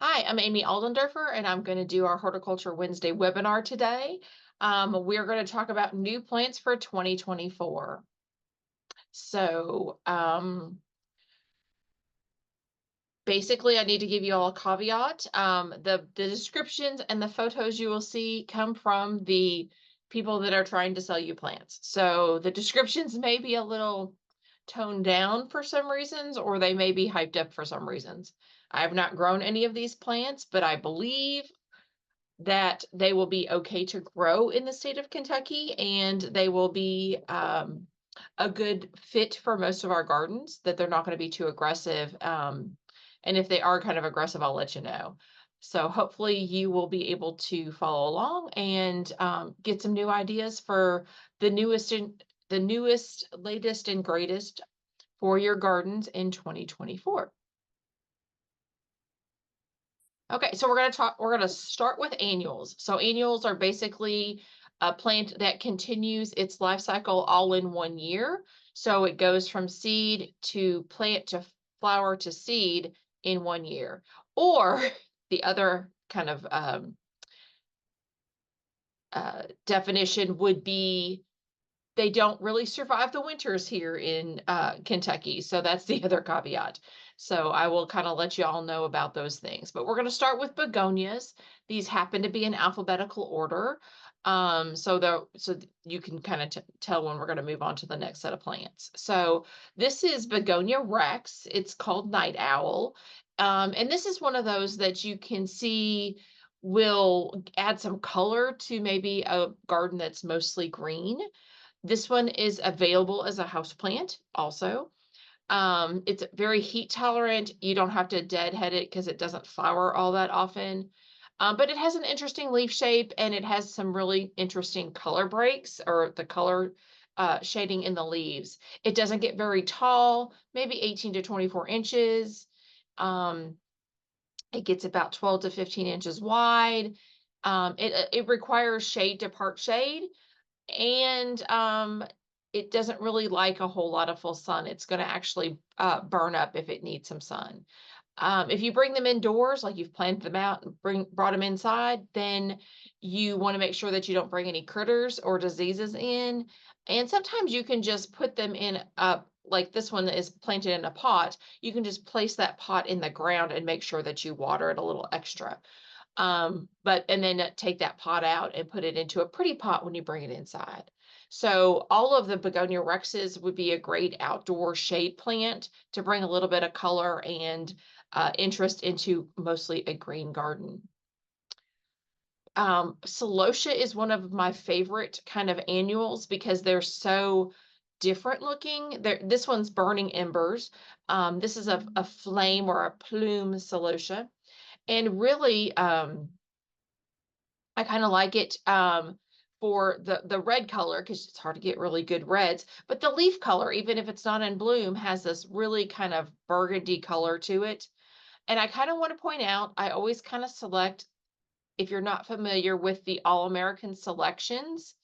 Hi, I'm Amy Aldendorfer, and I'm going to do our Horticulture Wednesday webinar today. We're going to talk about new plants for 2024. So basically, I need to give you all a caveat. The descriptions and the photos you will see come from the people that are trying to sell you plants. So the descriptions may be a little toned down for some reasons, or they may be hyped up for some reasons. I have not grown any of these plants, but I believe that they will be okay to grow in the state of Kentucky, and they will be a good fit for most of our gardens, that they're not going to be too aggressive. And if they are kind of aggressive, I'll let you know. So hopefully you will be able to follow along and get some new ideas for the newest, latest, and greatest for your gardens in 2024. Okay, so we're gonna start with annuals. So annuals are basically a plant that continues its life cycle all in one year. So it goes from seed to plant to flower to seed in one year. Or the other kind of definition would be they don't really survive the winters here in Kentucky. So that's the other caveat. So I will kind of let you all know about those things. But we're going to start with begonias. These happen to be in alphabetical order. So you can kind of tell when we're going to move on to the next set of plants. So this is Begonia rex. It's called night owl. And this is one of those that you can see will add some color to maybe a garden that's mostly green. This one is available as a house plant also. It's very heat tolerant. You don't have to deadhead it because it doesn't flower all that often. But it has an interesting leaf shape, and it has some really interesting color breaks, or the color shading in the leaves. It doesn't get very tall, maybe 18 to 24 inches. Um, it gets about 12 to 15 inches wide. It requires shade to part shade, and it doesn't really like a whole lot of full sun. It's going to actually burn up if it needs some sun. If you bring them indoors, like you've planted them out and brought them inside, then you want to make sure that you don't bring any critters or diseases in. And sometimes you can just put them in a, like this one is planted in a pot. You can just place that pot in the ground and make sure that you water it a little extra. And then take that pot out and put it into a pretty pot when you bring it inside. So all of the Begonia rexes would be a great outdoor shade plant to bring a little bit of color and interest into mostly a green garden. Celosia is one of my favorite kind of annuals because they're so different looking. This one's burning embers. This is a flame or a plume celosia. And really, I kind of like it for the red color because it's hard to get really good reds. But the leaf color, even if it's not in bloom, has this really kind of burgundy color to it. And I kind of want to point out, I always kind of select, if you're not familiar with the All American selections,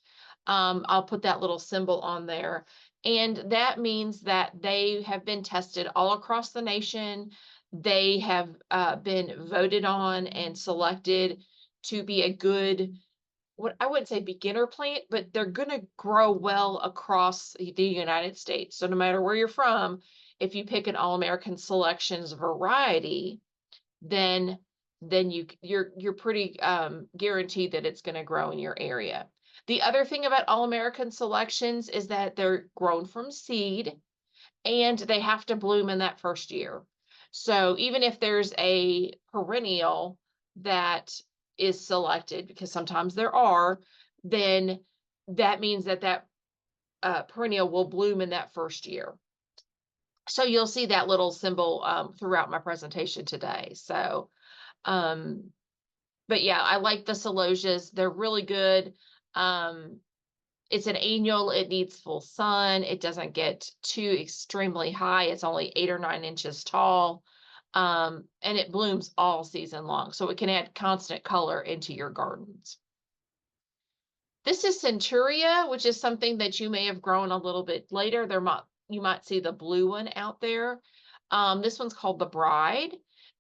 I'll put that little symbol on there. And that means that they have been tested all across the nation. They have been voted on and selected to be a good, what I wouldn't say beginner plant, but they're going to grow well across the United States. So no matter where you're from, if you pick an All-American Selections variety, then you're pretty guaranteed that it's going to grow in your area. The other thing about All-American Selections is that they're grown from seed and they have to bloom in that first year. So even if there's a perennial that is selected, because sometimes there are, then that means that perennial will bloom in that first year. So you'll see that little symbol throughout my presentation today. So, but yeah, I like the celosias. They're really good. It's an annual. It needs full sun. It doesn't get too extremely high. It's only 8 or 9 inches tall. And it blooms all season long. So it can add constant color into your gardens. This is Centuria, which is something that you may have grown a little bit later. You might see the blue one out there. This one's called the Bride.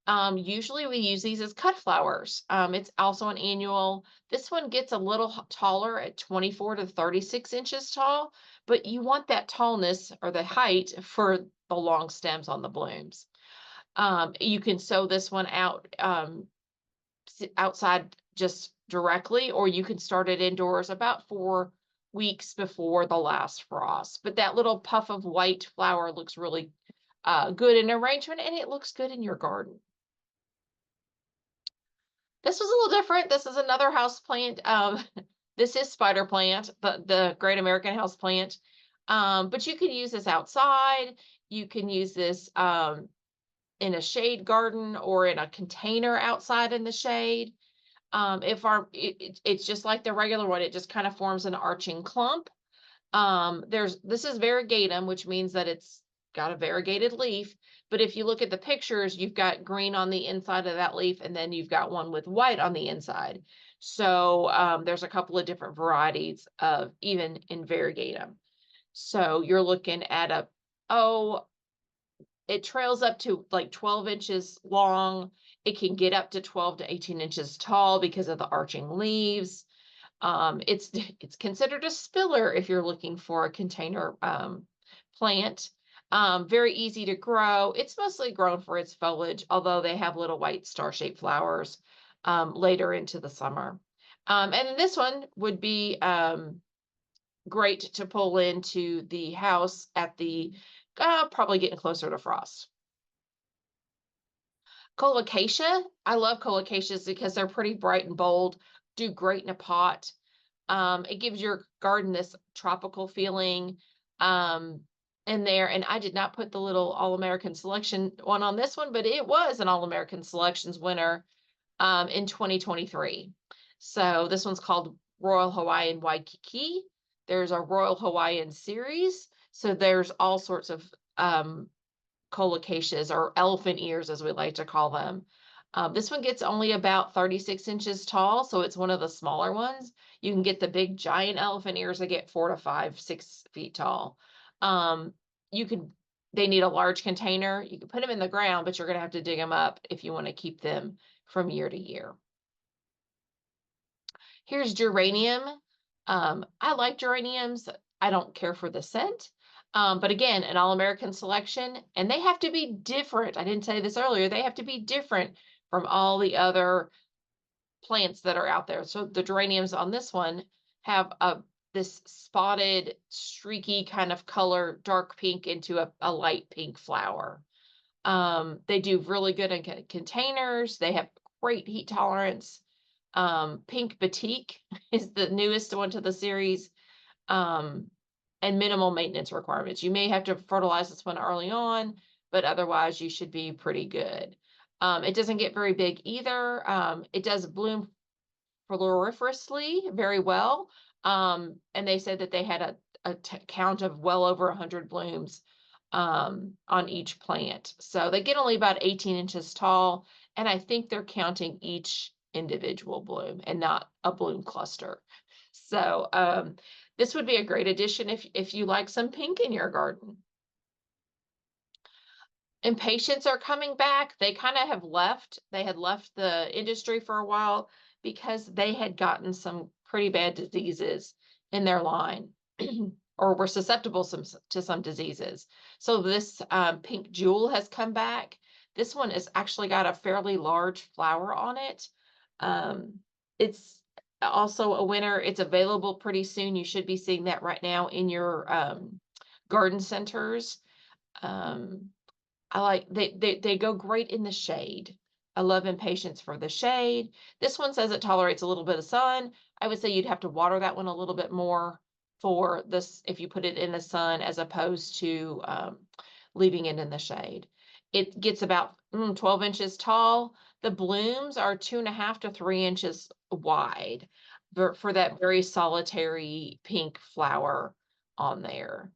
Usually we use these as cut flowers. It's also an annual. This one gets a little taller at 24 to 36 inches tall, but you want that tallness or the height for the long stems on the blooms. You can sow this one out outside just directly, or you can start it indoors about 4 weeks before the last frost. But that little puff of white flower looks really good in arrangement, and it looks good in your garden. This was a little different. This is another house plant. This is spider plant, the Great American House Plant. But you can use this outside. You can use this in a shade garden or in a container outside in the shade. If our it's just like the regular one, it just kind of forms an arching clump. This is variegatum, which means that it's got a variegated leaf. But if you look at the pictures, you've got green on the inside of that leaf, and then you've got one with white on the inside. So there's a couple of different varieties of even in variegatum. So you're looking at it trails up to like 12 inches long. It can get up to 12 to 18 inches tall because of the arching leaves. It's considered a spiller if you're looking for a container plant. Very easy to grow. It's mostly grown for its foliage, although they have little white star-shaped flowers later into the summer. And this one would be great to pull into the house at the probably getting closer to frost. Colocasia, I love colocacias because they're pretty bright and bold, do great in a pot. It gives your garden this tropical feeling in there. And I did not put the little All-American Selection one on this one, but it was an All-American Selections winner in 2023. So this one's called Royal Hawaiian Waikiki. There's a Royal Hawaiian series. So there's all sorts of colocacias or elephant ears, as we like to call them. This one gets only about 36 inches tall, so it's one of the smaller ones. You can get the big giant elephant ears that get 4 to 5, 6 feet tall. You could, they need a large container. You can put them in the ground, but you're going to have to dig them up if you want to keep them from year to year. Here's geranium. I like geraniums. I don't care for the scent. But again, an All-American Selection, and they have to be different. I didn't say this earlier. They have to be different from all the other plants that are out there. So the geraniums on this one have this spotted, streaky kind of color, dark pink into a light pink flower. They do really good in containers. They have great heat tolerance. Pink Batik is the newest one to the series. And minimal maintenance requirements. You may have to fertilize this one early on, but otherwise you should be pretty good. It doesn't get very big either. It does bloom floriferously very well. And they said that they had a count of well over 100 blooms on each plant. So they get only about 18 inches tall, and I think they're counting each individual bloom and not a bloom cluster. So this would be a great addition if you like some pink in your garden. Impatiens are coming back. They kind of have left. They had left the industry for a while because they had gotten some pretty bad diseases in their line or were susceptible to some diseases. So this pink jewel has come back. This one has actually got a fairly large flower on it. It's also a winner. It's available pretty soon. You should be seeing that right now in your garden centers. I like they go great in the shade. I love Impatiens for the shade. This one says it tolerates a little bit of sun. I would say you'd have to water that one a little bit more for this if you put it in the sun as opposed to leaving it in the shade. It gets about 12 inches tall. The blooms are 2.5 to 3 inches wide for that very solitary pink flower on there.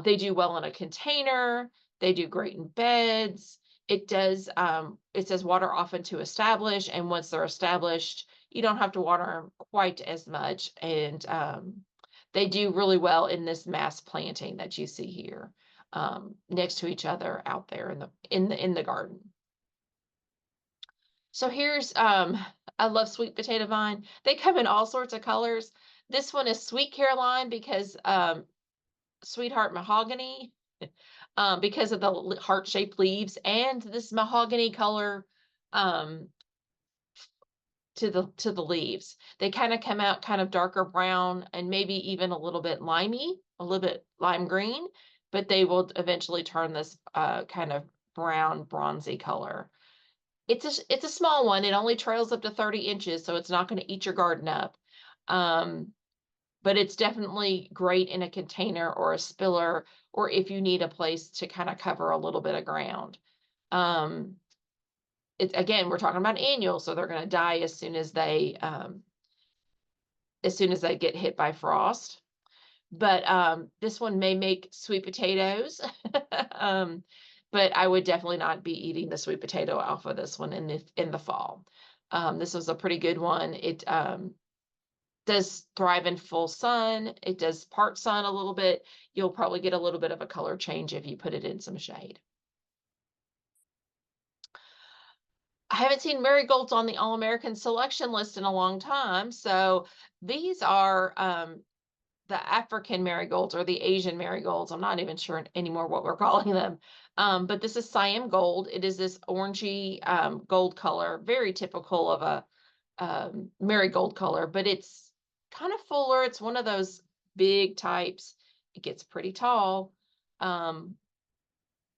They do well in a container. They do great in beds. It says water often to establish, and once they're established, you don't have to water them quite as much. And they do really well in this mass planting that you see here next to each other out there in the garden. So here's, I love sweet potato vine. They come in all sorts of colors. This one is Sweet Caroline because, Sweetheart Mahogany, because of the heart-shaped leaves, and this mahogany color, um, to the leaves. They kind of come out kind of darker brown and maybe even a little bit limey, a little bit lime green, but they will eventually turn this kind of brown bronzy color. It's a small one. It only trails up to 30 inches, so it's not going to eat your garden up. Um, but it's definitely great in a container or a spiller, or if you need a place to kind of cover a little bit of ground. Um, it, again, we're talking about annual, so they're going to die as soon as they get hit by frost. But this one may make sweet potatoes. um, but I would definitely not be eating the sweet potato off of this one in the fall. This was a pretty good one. It does thrive in full sun. It does part sun a little bit. You'll probably get a little bit of a color change if you put it in some shade. I haven't seen marigolds on the All-American selection list in a long time. So these are the African marigolds or the Asian marigolds. I'm not even sure anymore what we're calling them. But this is Siam gold. It is this orangey gold color, very typical of a marigold color, but it's kind of fuller. It's one of those big types. It gets pretty tall. Um,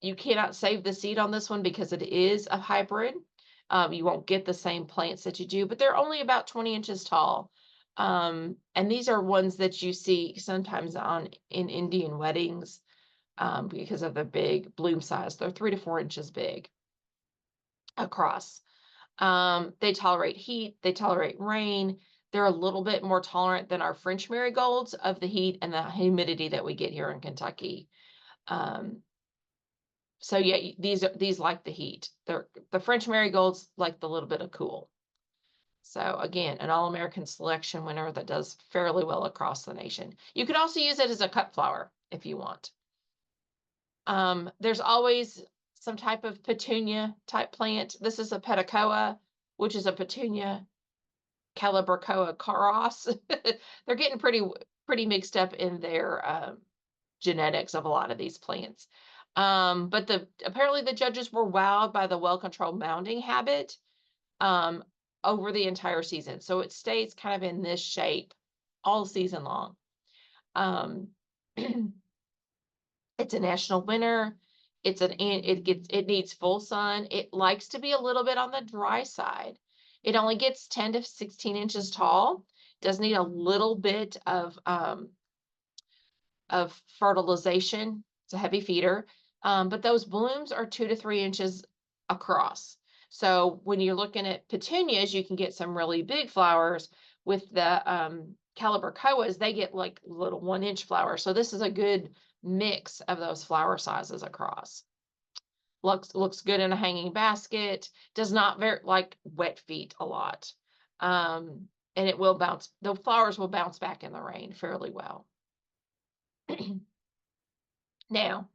you cannot save the seed on this one because it is a hybrid. You won't get the same plants that you do, but they're only about 20 inches tall. And these are ones that you see sometimes in Indian weddings because of the big bloom size. They're 3 to 4 inches big across. They tolerate heat, they tolerate rain. They're a little bit more tolerant than our French marigolds of the heat and the humidity that we get here in Kentucky. Um, so yeah, these like the heat. The French marigolds like the little bit of cool. So again, an All-American selection winner that does fairly well across the nation. You could also use it as a cut flower if you want. There's always some type of petunia type plant. This is a Peticoa, which is a Petunia Calibrachoa cross. They're getting pretty mixed up in their genetics of a lot of these plants. But apparently the judges were wowed by the well-controlled mounding habit over the entire season. So it stays kind of in this shape all season long. It's a national winner. It needs full sun. It likes to be a little bit on the dry side. It only gets 10 to 16 inches tall. Does need a little bit of fertilization. It's a heavy feeder. But those blooms are 2 to 3 inches across. So when you're looking at petunias, you can get some really big flowers. With the Calibrachoas, they get like little 1 inch flowers. So this is a good mix of those flower sizes across. Looks good in a hanging basket. Does not very like wet feet a lot. And it will bounce, the flowers will bounce back in the rain fairly well. Now,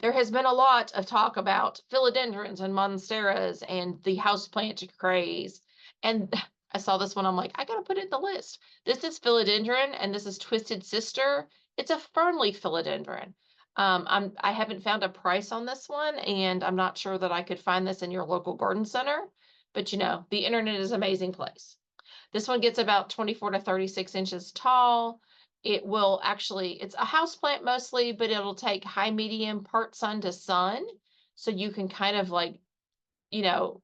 there has been a lot of talk about philodendrons and monsteras and the houseplant craze. And I saw this one, I'm like, I gotta put it in the list. This is philodendron and this is Twisted Sister. It's a fernleaf philodendron. I haven't found a price on this one, and I'm not sure that I could find this in your local garden center, but you know, the internet is an amazing place. This one gets about 24 to 36 inches tall. It will actually, it's a house plant mostly, but it'll take high, medium, part sun to sun. So you can kind of like, you know,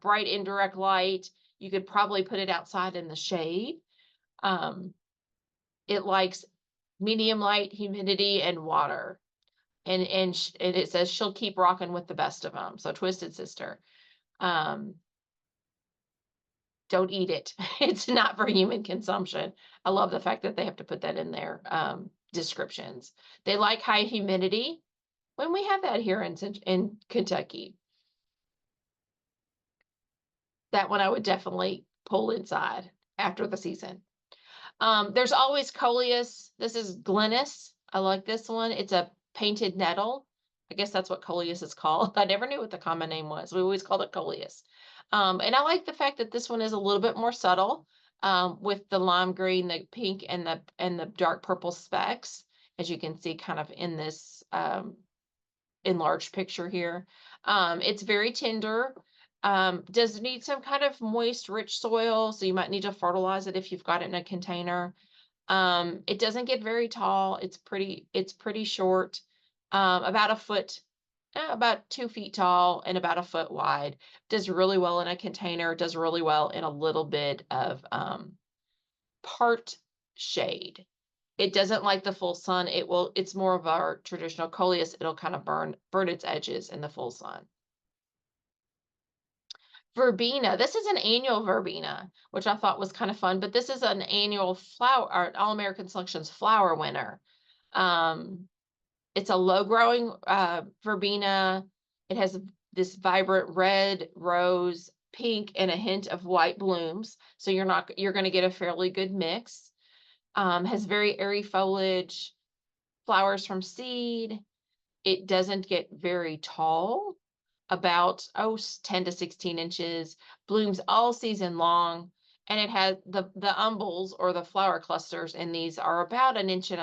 bright indirect light. You could probably put it outside in the shade. It likes medium light, humidity, and water. And it says she'll keep rocking with the best of them. So Twisted Sister. Don't eat it. It's not for human consumption. I love the fact that they have to put that in their descriptions. They like high humidity when we have that here in Kentucky. That one I would definitely pull inside after the season. There's always Coleus. This is Glennis. I like this one. It's a painted nettle. I guess that's what coleus is called. I never knew what the common name was. We always called it coleus. And I like the fact that this one is a little bit more subtle, with the lime green, the pink, and the dark purple specks, as you can see kind of in this enlarged picture here. It's very tender. Does need some kind of moist, rich soil, so you might need to fertilize it if you've got it in a container. It doesn't get very tall. It's pretty short, about a foot, about 2 feet tall and about a foot wide. Does really well in a container, does really well in a little bit of part shade. It doesn't like the full sun. It's more of our traditional coleus. It'll kind of burn its edges in the full sun. Verbena. This is an annual verbena, which I thought was kind of fun, but this is an annual flower, or All American Selections flower winner. It's a low growing verbena. It has this vibrant red, rose, pink, and a hint of white blooms. So you're going to get a fairly good mix. Has very airy foliage, flowers from seed. It doesn't get very tall, about 10 to 16 inches, blooms all season long, and it has the umbels, or the flower clusters, in these are about 1.25 inches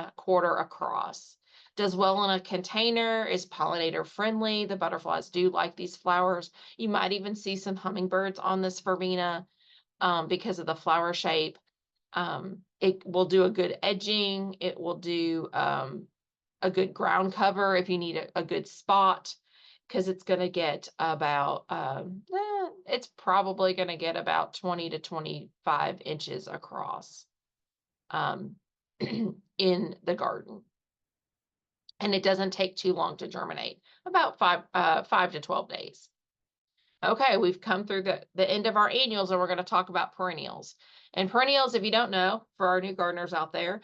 across. Does well in a container, is pollinator friendly. The butterflies do like these flowers. You might even see some hummingbirds on this verbena, because of the flower shape. It will do a good edging. It will do a good ground cover if you need a good spot, because it's going to get about it's probably going to get about 20 to 25 inches across, in the garden. And it doesn't take too long to germinate, about 5 to 12 days. Okay, we've come through the end of our annuals, and we're going to talk about perennials. And perennials, if you don't know, for our new gardeners out there,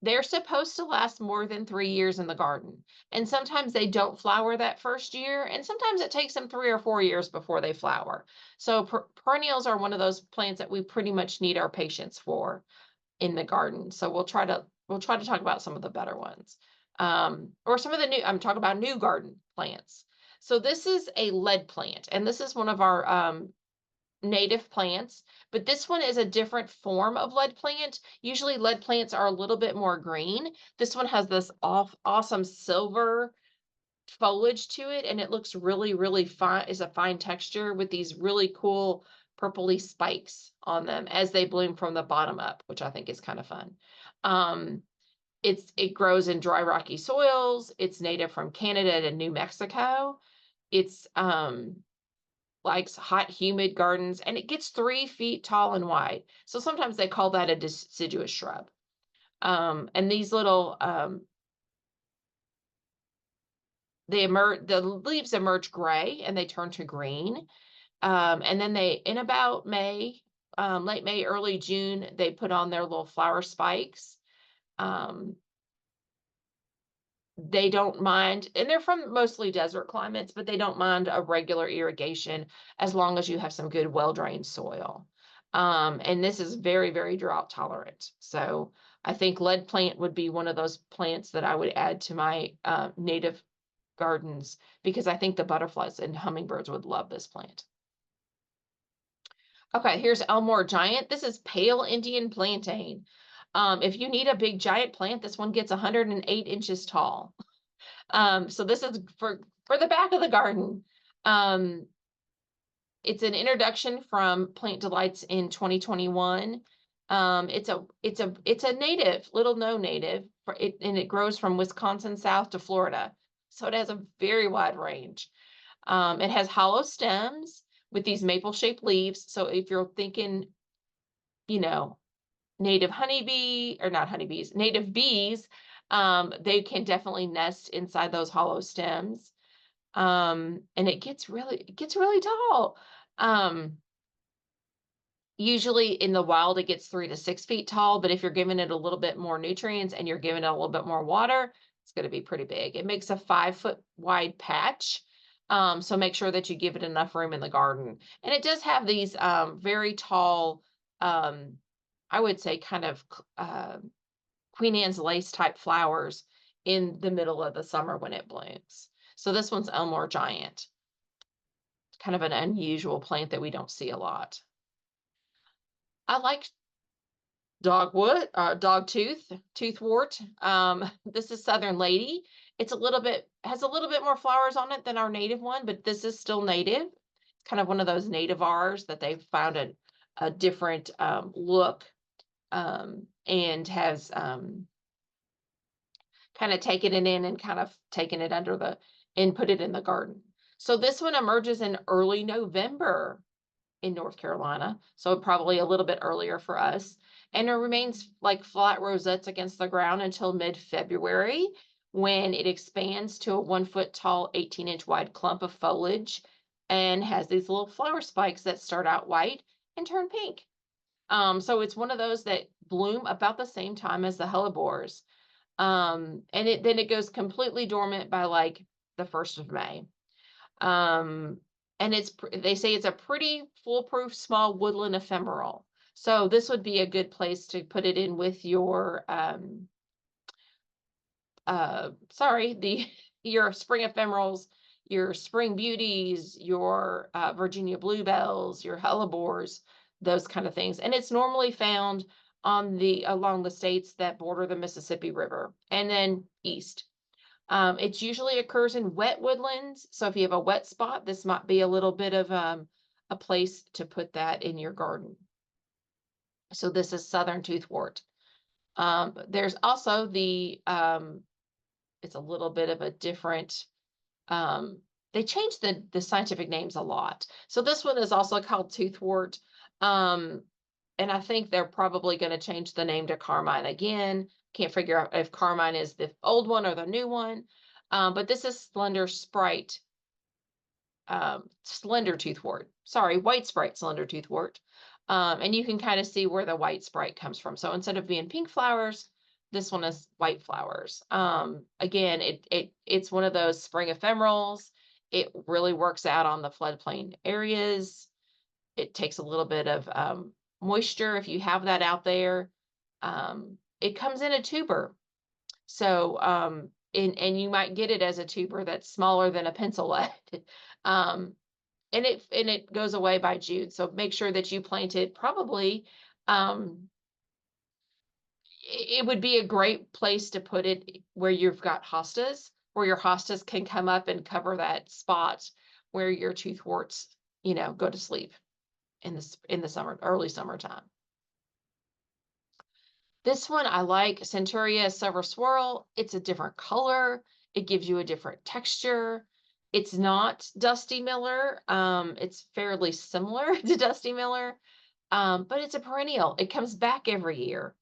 they're supposed to last more than 3 years in the garden. And sometimes they don't flower that first year, and sometimes it takes them 3 or 4 years before they flower. So perennials are one of those plants that we pretty much need our patience for in the garden. So we'll try to talk about some of the better ones. Or some of the I'm talking about new garden plants. So this is a lead plant, and this is one of our native plants, but this one is a different form of lead plant. Usually lead plants are a little bit more green. This one has this awesome silver foliage to it, and it looks really, really fine. Is a fine texture with these really cool purpley spikes on them as they bloom from the bottom up, which I think is kind of fun. It grows in dry, rocky soils. It's native from Canada and New Mexico. It's likes hot, humid gardens, and it gets 3 feet tall and wide. So sometimes they call that a deciduous shrub. And these little the leaves emerge gray and they turn to green. And then in about May, late May, early June, they put on their little flower spikes. They don't mind, and they're from mostly desert climates, but they don't mind a regular irrigation as long as you have some good, well-drained soil. And this is very, very drought tolerant. So I think lead plant would be one of those plants that I would add to my native gardens, because I think the butterflies and hummingbirds would love this plant. Okay, here's Elmore Giant. This is pale Indian plantain. If you need a big giant plant, this one gets 108 inches tall. So this is for the back of the garden. It's an introduction from Plant Delights in 2021. It's a native, little known native, and it grows from Wisconsin south to Florida. So it has a very wide range. It has hollow stems with these maple shaped leaves. So if you're thinking, native honeybee, or not honeybees, native bees, they can definitely nest inside those hollow stems. And it gets really tall. Usually in the wild, it gets 3 to 6 feet tall, but if you're giving it a little bit more nutrients and you're giving it a little bit more water, it's going to be pretty big. It makes a 5-foot wide patch. So make sure that you give it enough room in the garden. And it does have these very tall, I would say kind of Queen Anne's lace type flowers in the middle of the summer when it blooms. So this one's Elmore Giant, kind of an unusual plant that we don't see a lot. I like toothwort. This is Southern Lady. It's has a little bit more flowers on it than our native one, but this is still native. It's kind of one of those nativars that they've found a different look, and has kind of taken it in and kind of taken it and put it in the garden. So this one emerges in early November in North Carolina, so probably a little bit earlier for us. And it remains like flat rosettes against the ground until mid-February, when it expands to a 1 foot tall, 18-inch wide clump of foliage and has these little flower spikes that start out white and turn pink. So it's one of those that bloom about the same time as the hellebores. And then it goes completely dormant by like the 1st of May. And they say it's a pretty foolproof small woodland ephemeral. So this would be a good place to put it in with your your spring ephemerals, your spring beauties, your Virginia bluebells, your hellebores, those kind of things. And it's normally found along the states that border the Mississippi River and then east. It usually occurs in wet woodlands. So if you have a wet spot, this might be a little bit of a place to put that in your garden. So this is Southern toothwort. There's also it's a little bit of a different, they changed the scientific names a lot. So this one is also called toothwort. And I think they're probably going to change the name to carmine again. Can't figure out if carmine is the old one or the new one. But this is slender toothwort. Sorry, white sprite slender toothwort. And you can kind of see where the white sprite comes from. So instead of being pink flowers, this one is white flowers. Again, it's one of those spring ephemerals. It really works out on the floodplain areas. It takes a little bit of moisture if you have that out there. It comes in a tuber. So, and you might get it as a tuber that's smaller than a pencil lead. And it goes away by June. So make sure that you plant it probably, it would be a great place to put it where you've got hostas, where your hostas can come up and cover that spot where your toothworts, go to sleep in the summer, early summertime. This one I like, Centaurea Silver Swirl. It's a different color. It gives you a different texture. It's not Dusty Miller. It's fairly similar to Dusty Miller, but it's a perennial. It comes back every year.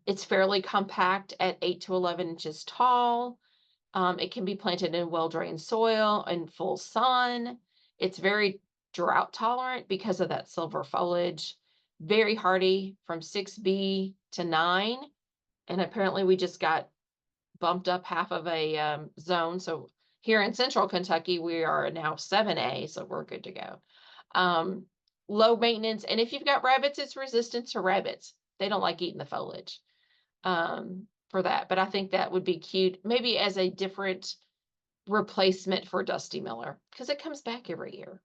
It's fairly compact at 8 to 11 inches tall. It can be planted in well-drained soil and full sun. It's very drought tolerant because of that silver foliage. Very hardy from 6B to 9. And apparently we just got bumped up half of a zone. So here in central Kentucky, we are now 7A, so we're good to go. Low maintenance. And if you've got rabbits, it's resistant to rabbits. They don't like eating the foliage for that. But I think that would be cute, maybe as a different replacement for Dusty Miller, because it comes back every year.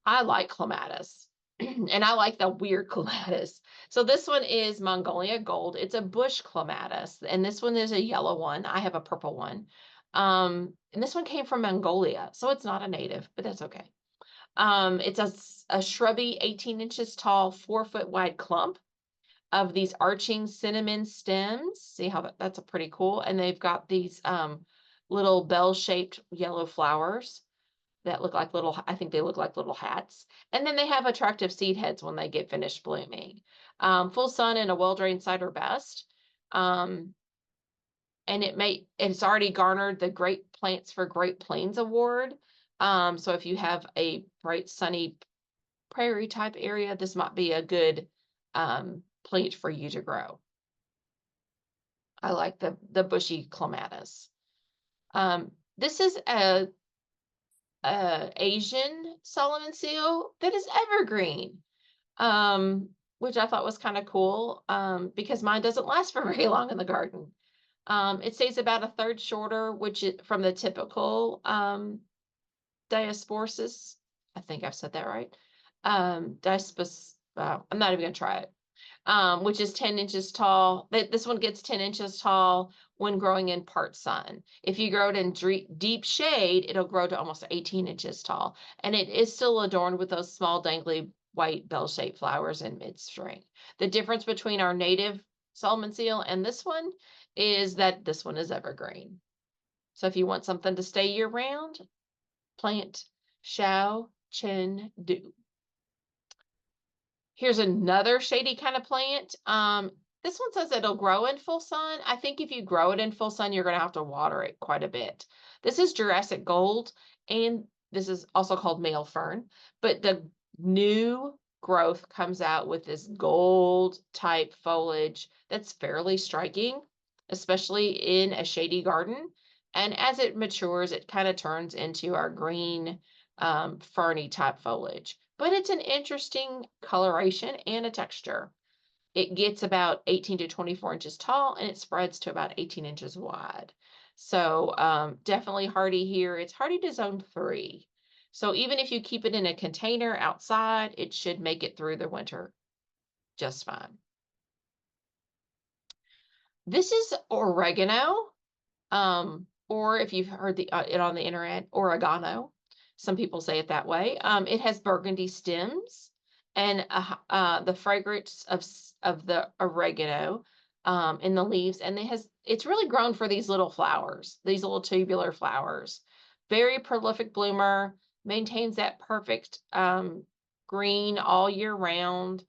I like clematis, and I like the weird clematis. So this one is Mongolia Gold. It's a bush clematis, and this one is a yellow one. I have a purple one. And this one came from Mongolia, so it's not a native, but that's okay. It's a shrubby 18 inches tall, 4 foot wide clump of these arching cinnamon stems. See how that's a pretty cool. And they've got these little bell-shaped yellow flowers that look like I think they look like little hats. And then they have attractive seed heads when they get finished blooming. Full sun and a well-drained site are best. And it's already garnered the Great Plants for Great Plains Award. So if you have a bright, sunny prairie type area, this might be a good plant for you to grow. I like the bushy clematis. This is a Asian Solomon seal that is evergreen, which I thought was kind of cool because mine doesn't last for very long in the garden. It stays about a third shorter, which is from the typical Diosporosis. I think I've said that right. I'm not even gonna try it. Which is 10 inches tall. This one gets 10 inches tall when growing in part sun. If you grow it in deep shade, it'll grow to almost 18 inches tall. And it is still adorned with those small dangly white bell-shaped flowers in mid-spring. The difference between our native Solomon seal and this one is that this one is evergreen. So if you want something to stay year round, plant Xiao Chen Du. Here's another shady kind of plant. This one says it'll grow in full sun. I think if you grow it in full sun, you're going to have to water it quite a bit. This is Jurassic Gold, and this is also called male fern, but the new growth comes out with this gold type foliage that's fairly striking, especially in a shady garden. And as it matures, it kind of turns into our green, ferny type foliage. But it's an interesting coloration and a texture. It gets about 18 to 24 inches tall and it spreads to about 18 inches wide. So definitely hardy here. It's hardy to zone 3. So even if you keep it in a container outside, it should make it through the winter just fine. This is oregano, or if you've heard it on the internet, oregano. Some people say it that way. It has burgundy stems and the fragrance of the oregano in the leaves, and it's really grown for these little flowers, these little tubular flowers. Very prolific bloomer, maintains that perfect green all year round.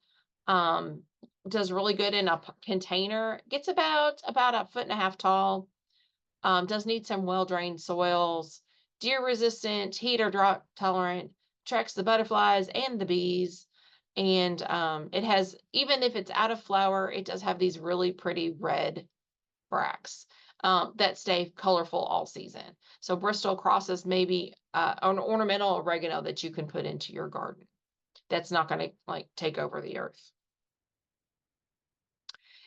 Does really good in a container. Gets about a 1.5 feet tall. Does need some well-drained soils, deer resistant, heat or drought tolerant, attracts the butterflies and the bees. And it has, even if it's out of flower, it does have these really pretty red bracts that stay colorful all season. So Bristol crosses maybe an ornamental oregano that you can put into your garden. That's not going to like take over the earth.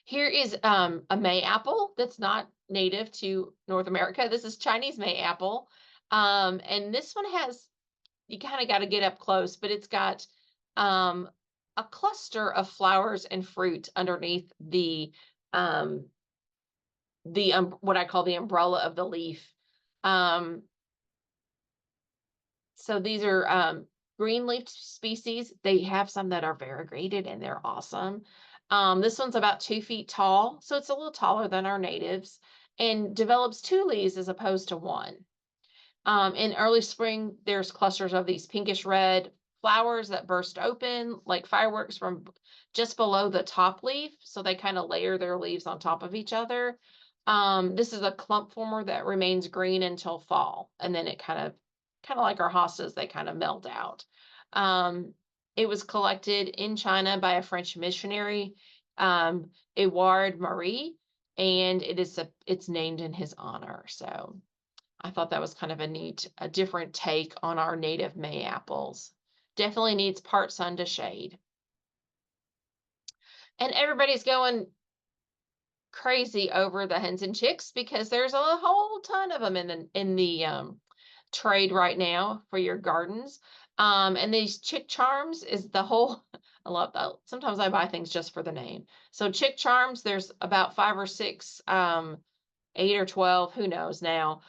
Here is a Mayapple that's not native to North America. This is Chinese Mayapple. And this one has, you kind of got to get up close, but it's got a cluster of flowers and fruit underneath the what I call the umbrella of the leaf. So these are green leaf species. They have some that are variegated and they're awesome. This one's about 2 feet tall, so it's a little taller than our natives and develops 2 leaves as opposed to 1. In early spring, there's clusters of these pinkish red flowers that burst open like fireworks from just below the top leaf. So they kind of layer their leaves on top of each other. This is a clump former that remains green until fall, and then it kind of like our hostas, they kind of melt out. It was collected in China by a French missionary, Edouard Marie, and it's named in his honor. So I thought that was kind of a different take on our native Mayapples. Definitely needs part sun to shade. And everybody's going crazy over the hens and chicks because there's a whole ton of them in the trade right now for your gardens. And these chick charms is the whole, I love that. Sometimes I buy things just for the name. So chick charms, there's about 5 or 6, 8 or 12, who knows now,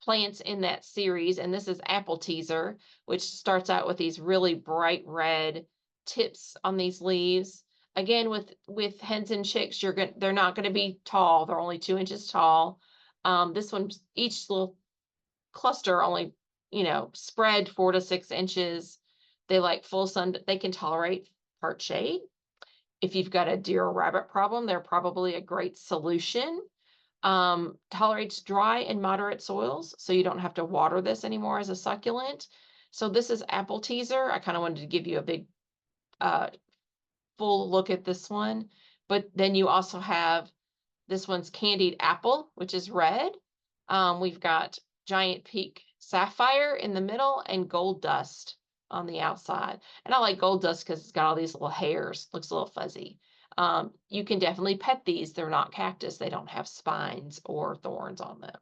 plants in that series. And this is apple teaser, which starts out with these really bright red tips on these leaves. Again, with hens and chicks, they're not going to be tall. They're only 2 inches tall. This one's each little cluster only, spread 4 to 6 inches. They like full sun. They can tolerate part shade. If you've got a deer or rabbit problem, they're probably a great solution. Tolerates dry and moderate soils, so you don't have to water this anymore as a succulent. So this is apple teaser. I kind of wanted to give you a big full look at this one. But then you also have this one's candied apple, which is red. We've got giant peak sapphire in the middle and gold dust on the outside. And I like gold dust because it's got all these little hairs, looks a little fuzzy. You can definitely pet these. They're not cactus. They don't have spines or thorns on them.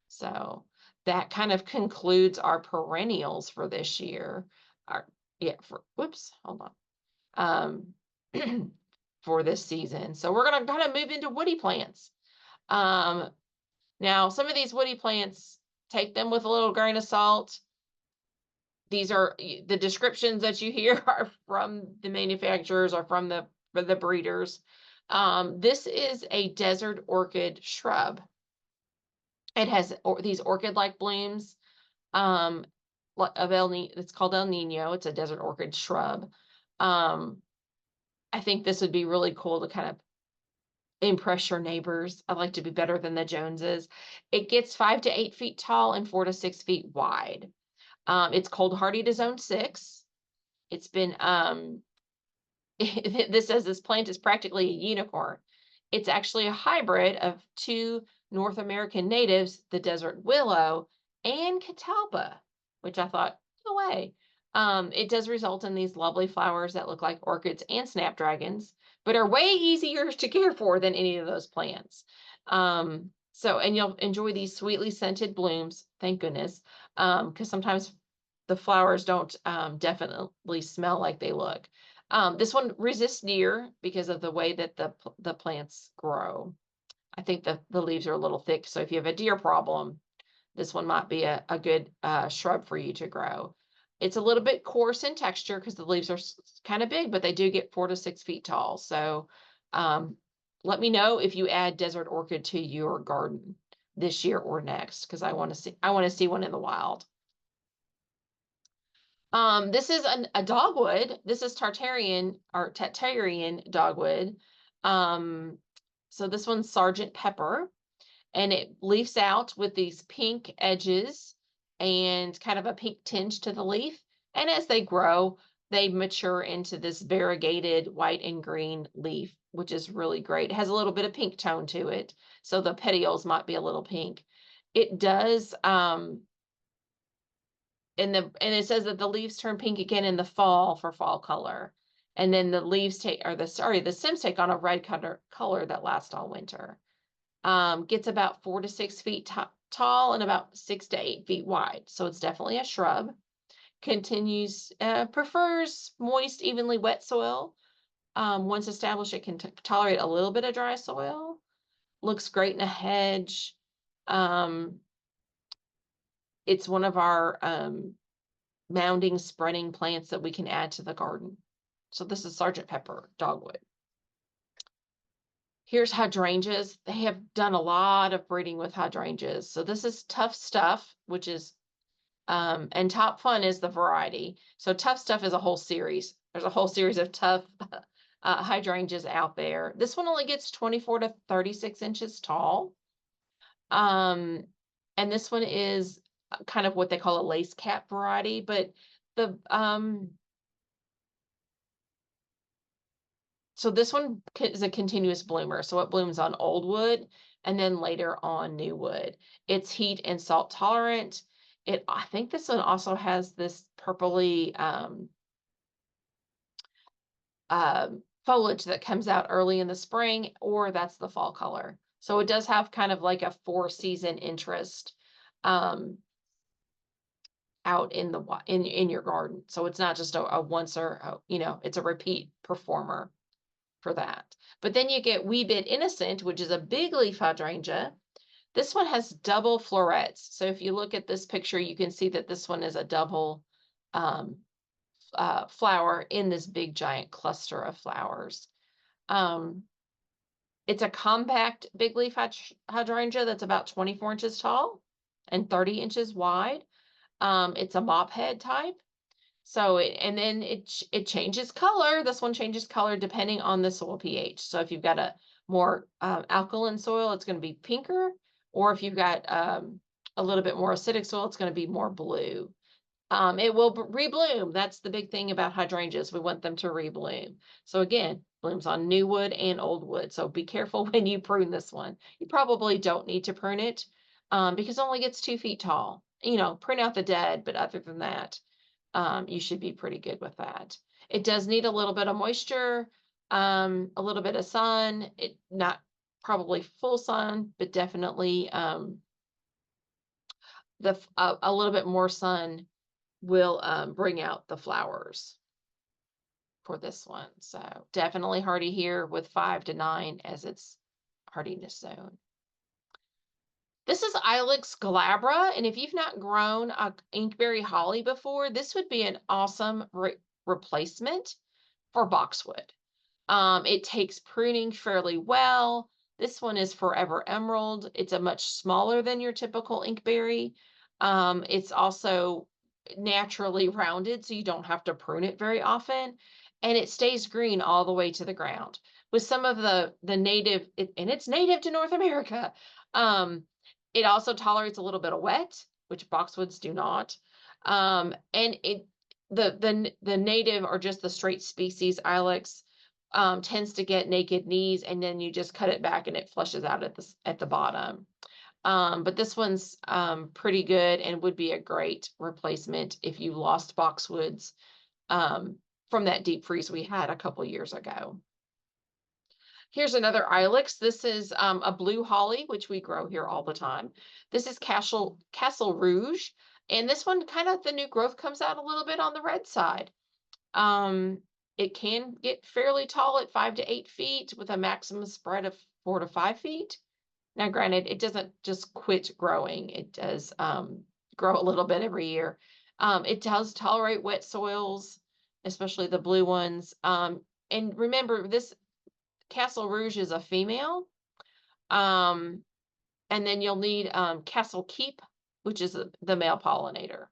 So that kind of concludes our perennials for this year. Our, yeah, whoops, hold on. For this season. So we're gonna kind of move into woody plants. Um, Now some of these woody plants, take them with a little grain of salt. These are the descriptions that you hear are from the manufacturers or from the breeders. This is a desert orchid shrub. It has these orchid-like blooms. Um, it's called El Nino. It's a desert orchid shrub. Um, I think this would be really cool to kind of impress your neighbors. I like to be better than the Joneses. It gets 5 to 8 feet tall and 4 to 6 feet wide. It's cold hardy to zone 6. It's been this says this plant is practically a unicorn. It's actually a hybrid of two North American natives, the desert willow and catalpa, which I thought, no way. It does result in these lovely flowers that look like orchids and snapdragons, but are way easier to care for than any of those plants. And you'll enjoy these sweetly scented blooms, thank goodness, because sometimes the flowers don't definitely smell like they look. This one resists deer because of the way that the plants grow. I think the leaves are a little thick, so if you have a deer problem, this one might be a good shrub for you to grow. It's a little bit coarse in texture because the leaves are kind of big, but they do get 4 to 6 feet tall. So um, let me know if you add desert orchid to your garden this year or next, because I want to see one in the wild. This is a dogwood. This is Tartarian dogwood. Um, so this one's Sergeant Pepper, and it leaves out with these pink edges and kind of a pink tinge to the leaf. And as they grow, they mature into this variegated white and green leaf, which is really great. It has a little bit of pink tone to it, so the petioles might be a little pink. It does and it says that the leaves turn pink again in the fall for fall color. And then the leaves the stems take on a red color that lasts all winter. Gets about 4 to 6 feet tall and about 6 to 8 feet wide. So it's definitely a shrub. Prefers moist, evenly wet soil. Once established, it can tolerate a little bit of dry soil. Looks great in a hedge. It's one of our mounding, spreading plants that we can add to the garden. So this is Sergeant Pepper dogwood. Here's hydrangeas. They have done a lot of breeding with hydrangeas. So this is Tough Stuff, which is, and Top Fun is the variety. So Tough Stuff is a whole series. There's a whole series of tough hydrangeas out there. This one only gets 24 to 36 inches tall. And this one is kind of what they call a lace cap variety, but so this one is a continuous bloomer. So it blooms on old wood and then later on new wood. It's heat and salt tolerant. I think this one also has this purpley foliage that comes out early in the spring, or that's the fall color. So it does have kind of like a 4-season interest out in your garden. So it's not just a once or it's a repeat performer for that. But then you get Wee Bit Innocent, which is a big leaf hydrangea. This one has double florets. So if you look at this picture, you can see that this one is a double flower in this big giant cluster of flowers. It's a compact big leaf hydrangea that's about 24 inches tall and 30 inches wide. It's a mop head type. So it changes color. This one changes color depending on the soil pH. So if you've got a more alkaline soil, it's going to be pinker, or if you've got a little bit more acidic soil, it's going to be more blue. It will rebloom. That's the big thing about hydrangeas. We want them to rebloom. So again, blooms on new wood and old wood. So be careful when you prune this one. You probably don't need to prune it because it only gets 2 feet tall. Prune out the dead, but other than that, you should be pretty good with that. It does need a little bit of moisture. A little bit of sun, it not probably full sun, but definitely a little bit more sun will bring out the flowers for this one. So definitely hardy here with 5 to 9 as its hardiness zone. This is Ilex glabra, and if you've not grown a inkberry holly before, this would be an awesome replacement for boxwood. It takes pruning fairly well. This one is Forever Emerald. It's a much smaller than your typical inkberry. It's also naturally rounded, so you don't have to prune it very often. And it stays green all the way to the ground. With some of the native, and it's native to North America. It also tolerates a little bit of wet, which boxwoods do not. And the native or just the straight species Ilex tends to get naked knees, and then you just cut it back and it flushes out at the bottom. But this one's pretty good and would be a great replacement if you lost boxwoods from that deep freeze we had a couple years ago. Here's another Ilex. This is a blue holly, which we grow here all the time. This is Castle Rouge, and this one kind of the new growth comes out a little bit on the red side. It can get fairly tall at 5 to 8 feet with a maximum spread of 4 to 5 feet. Now, granted, it doesn't just quit growing. It does grow a little bit every year. It does tolerate wet soils, especially the blue ones. And remember, this Castle Rouge is a female. And then you'll need Castle Keep, which is the male pollinator.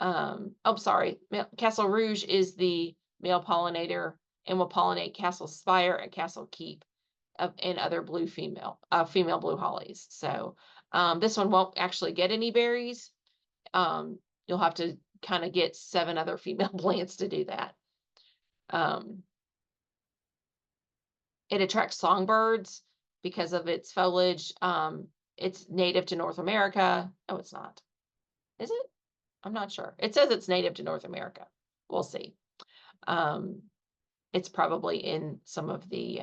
Oh, sorry. Castle Rouge is the male pollinator and will pollinate Castle Spire and Castle Keep and other female blue hollies. So this one won't actually get any berries. You'll have to kind of get 7 other female plants to do that. It attracts songbirds because of its foliage. It's native to North America. Oh, it's not. Is it? I'm not sure. It says it's native to North America. We'll see. It's probably in some of the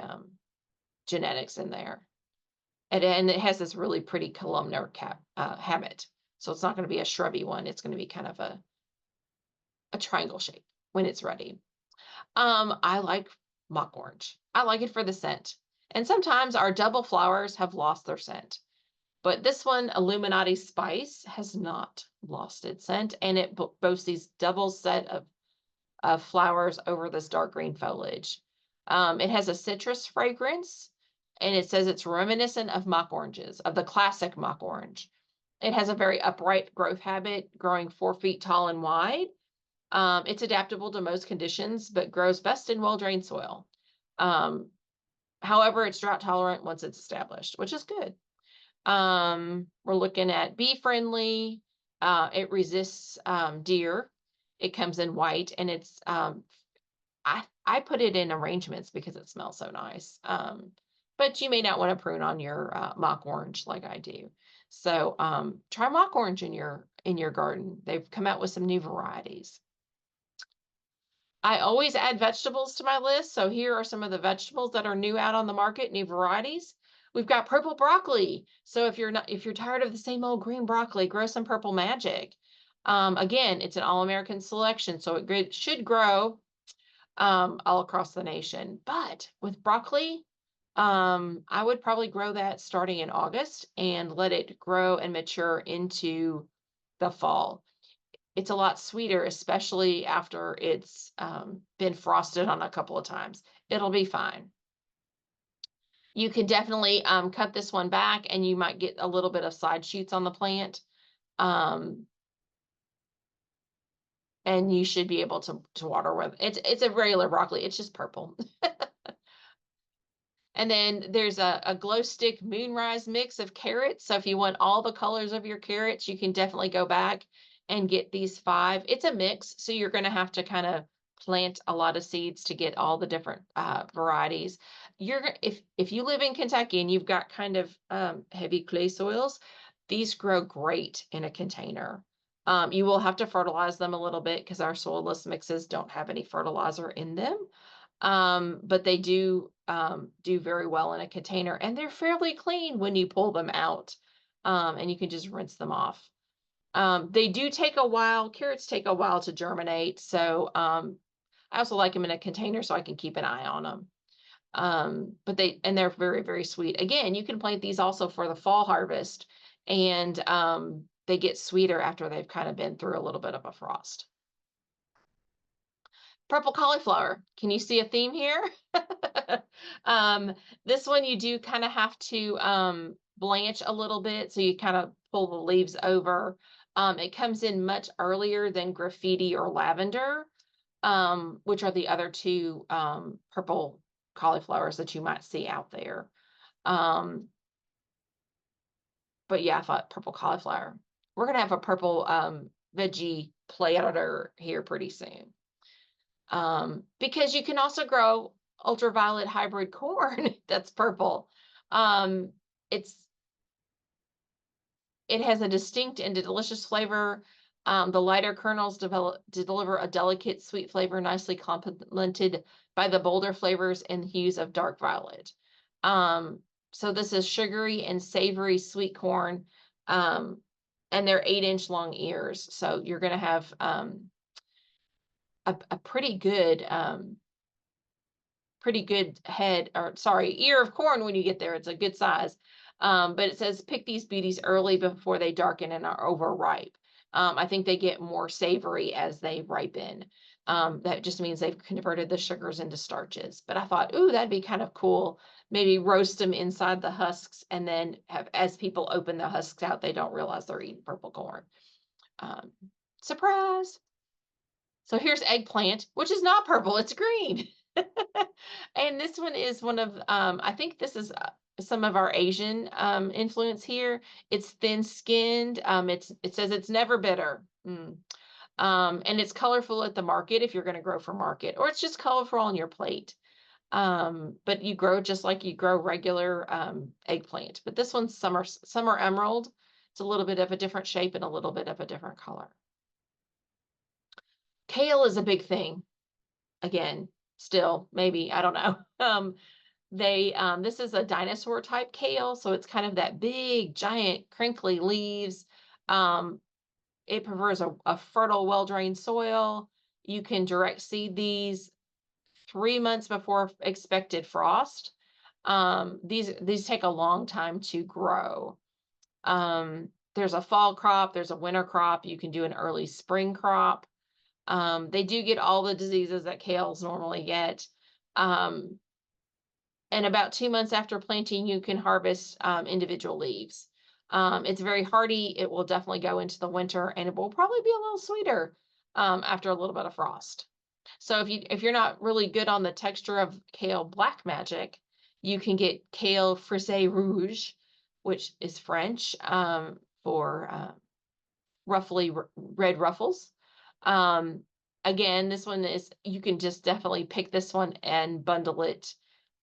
genetics in there. And it has this really pretty columnar habit. So it's not going to be a shrubby one. It's going to be kind of a triangle shape when it's ready. I like mock orange. I like it for the scent. And sometimes our double flowers have lost their scent. But this one, Illuminati Spice, has not lost its scent, and it boasts these double set of flowers over this dark green foliage. It has a citrus fragrance, and it says it's reminiscent of mock oranges, of the classic mock orange. It has a very upright growth habit, growing 4 feet tall and wide. It's adaptable to most conditions, but grows best in well-drained soil. However, it's drought tolerant once it's established, which is good. We're looking at bee friendly. It resists deer. It comes in white, and it's I put it in arrangements because it smells so nice. But you may not want to prune on your mock orange like I do. So try mock orange in your garden. They've come out with some new varieties. I always add vegetables to my list. So here are some of the vegetables that are new out on the market, new varieties. We've got purple broccoli. So if you're tired of the same old green broccoli, grow some purple magic. Again, it's an all-American selection, so it should grow all across the nation. But with broccoli, I would probably grow that starting in August and let it grow and mature into the fall. It's a lot sweeter, especially after it's been frosted on a couple of times. It'll be fine. You can definitely cut this one back, and you might get a little bit of side shoots on the plant. And you should be able to water with it. It's a regular broccoli. It's just purple. And then there's a glow stick moonrise mix of carrots. So if you want all the colors of your carrots, you can definitely go back and get these 5. It's a mix, so you're going to have to kind of plant a lot of seeds to get all the different varieties. If you live in Kentucky and you've got kind of heavy clay soils, these grow great in a container. You will have to fertilize them a little bit because our soilless mixes don't have any fertilizer in them. But they do very well in a container, and they're fairly clean when you pull them out. And you can just rinse them off. They do take a while. Carrots take a while to germinate, so I also like them in a container so I can keep an eye on them. But they're very, very sweet. Again, you can plant these also for the fall harvest, and they get sweeter after they've kind of been through a little bit of a frost. Purple cauliflower. Can you see a theme here? um, this one you do kind of have to blanch a little bit, so you kind of pull the leaves over. It comes in much earlier than graffiti or lavender, which are the other two purple cauliflowers that you might see out there. But yeah, I thought purple cauliflower. We're gonna have a purple veggie planter here pretty soon. Because you can also grow ultraviolet hybrid corn that's purple. Um, it's it has a distinct and delicious flavor. The lighter kernels deliver a delicate sweet flavor, nicely complemented by the bolder flavors and hues of dark violet. So this is sugary and savory sweet corn, and they're 8-inch long ears. So you're going to have a pretty good head, or sorry, ear of corn when you get there. It's a good size. But it says pick these beauties early before they darken and are overripe. I think they get more savory as they ripen. That just means they've converted the sugars into starches. But I thought, ooh, that'd be kind of cool. Maybe roast them inside the husks, and then have, as people open the husks out, they don't realize they're eating purple corn. Um, Surprise. So here's eggplant, which is not purple, it's green. And this one is one of, I think this is some of our Asian influence here. It's thin skinned. It says it's never bitter. And it's colorful at the market if you're going to grow for market, or it's just colorful on your plate. But you grow just like you grow regular eggplant. But this one's summer emerald. It's a little bit of a different shape and a little bit of a different color. Kale is a big thing. Again, still, maybe, I don't know. This is a dinosaur type kale, so it's kind of that big, giant, crinkly leaves. It prefers a fertile, well-drained soil. You can direct seed these 3 months before expected frost. These take a long time to grow. There's a fall crop, there's a winter crop. You can do an early spring crop. They do get all the diseases that kales normally get. And about 2 months after planting, you can harvest individual leaves. It's very hardy. It will definitely go into the winter, and it will probably be a little sweeter after a little bit of frost. So if you're not really good on the texture of kale black magic, you can get kale frisé rouge, which is French for roughly red ruffles. Again, this one is, you can just definitely pick this one and bundle it.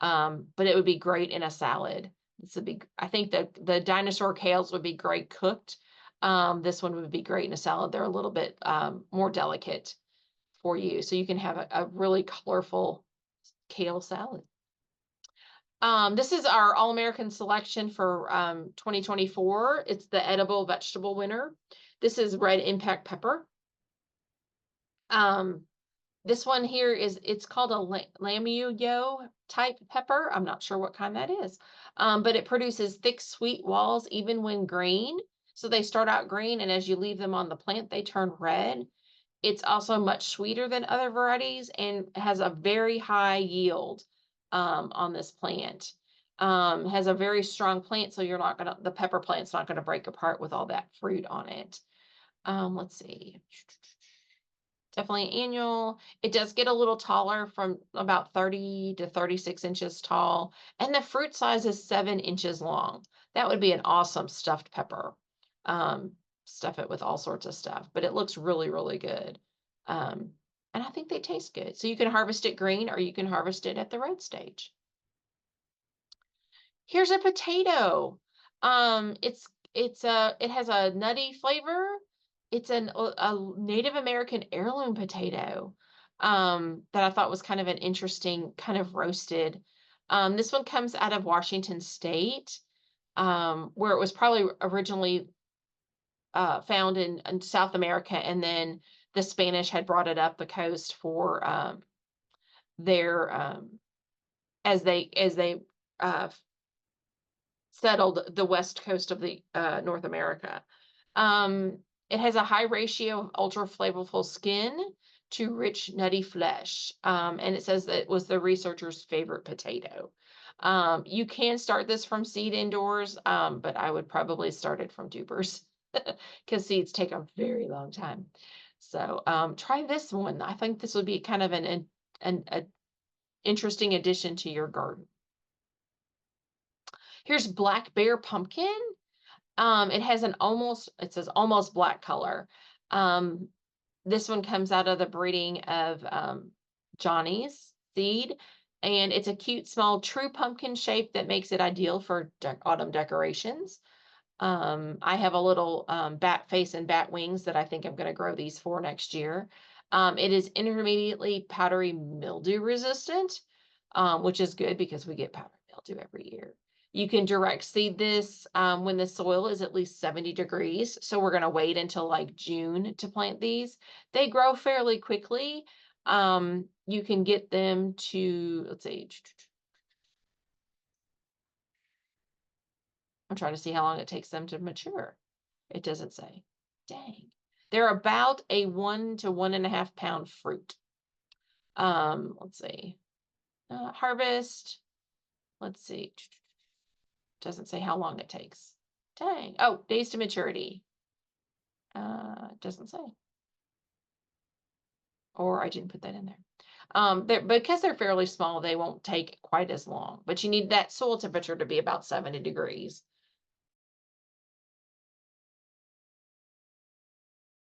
But it would be great in a salad. I think the dinosaur kales would be great cooked. This one would be great in a salad. They're a little bit more delicate for you. So you can have a really colorful kale salad. This is our All-American selection for 2024. It's the edible vegetable winner. This is red impact pepper. This one here it's called a Lamuyo type pepper. I'm not sure what kind that is. But it produces thick, sweet walls even when green. So they start out green, and as you leave them on the plant, they turn red. It's also much sweeter than other varieties and has a very high yield on this plant. Has a very strong plant, so the pepper plant's not gonna break apart with all that fruit on it. Let's see. Definitely annual. It does get a little taller, from about 30 to 36 inches tall, and the fruit size is 7 inches long. That would be an awesome stuffed pepper. Stuff it with all sorts of stuff, but it looks really, really good. And I think they taste good. So you can harvest it green, or you can harvest it at the red stage. Here's a potato. It has a nutty flavor. It's a Native American heirloom potato. that I thought was kind of an interesting kind of roasted. This one comes out of Washington State, where it was probably originally found in South America, and then the Spanish had brought it up the coast for their as they uh, settled the west coast of the North America. It has a high ratio of ultra flavorful skin to rich nutty flesh, and it says that it was the researcher's favorite potato. You can start this from seed indoors, but I would probably start it from tubers because seeds take a very long time. So try this one. I think this would be kind of an interesting addition to your garden. Here's black bear pumpkin. It has it says almost black color. Um, this one comes out of the breeding of Johnny's seed, and it's a cute, small, true pumpkin shape that makes it ideal for autumn decorations. I have a little bat face and bat wings that I think I'm going to grow these for next year. It is intermediately powdery mildew resistant, which is good because we get powdery mildew every year. You can direct seed this when the soil is at least 70 degrees. So we're going to wait until like June to plant these. They grow fairly quickly. You can get them to, let's see, I'm trying to see how long it takes them to mature. It doesn't say. Dang. They're about a 1 to 1.5 pound fruit. Let's see. Harvest. Let's see. Doesn't say how long it takes. Dang. Oh, days to maturity. Doesn't say. Or I didn't put that in there. Because they're fairly small, they won't take quite as long. But you need that soil temperature to be about 70 degrees.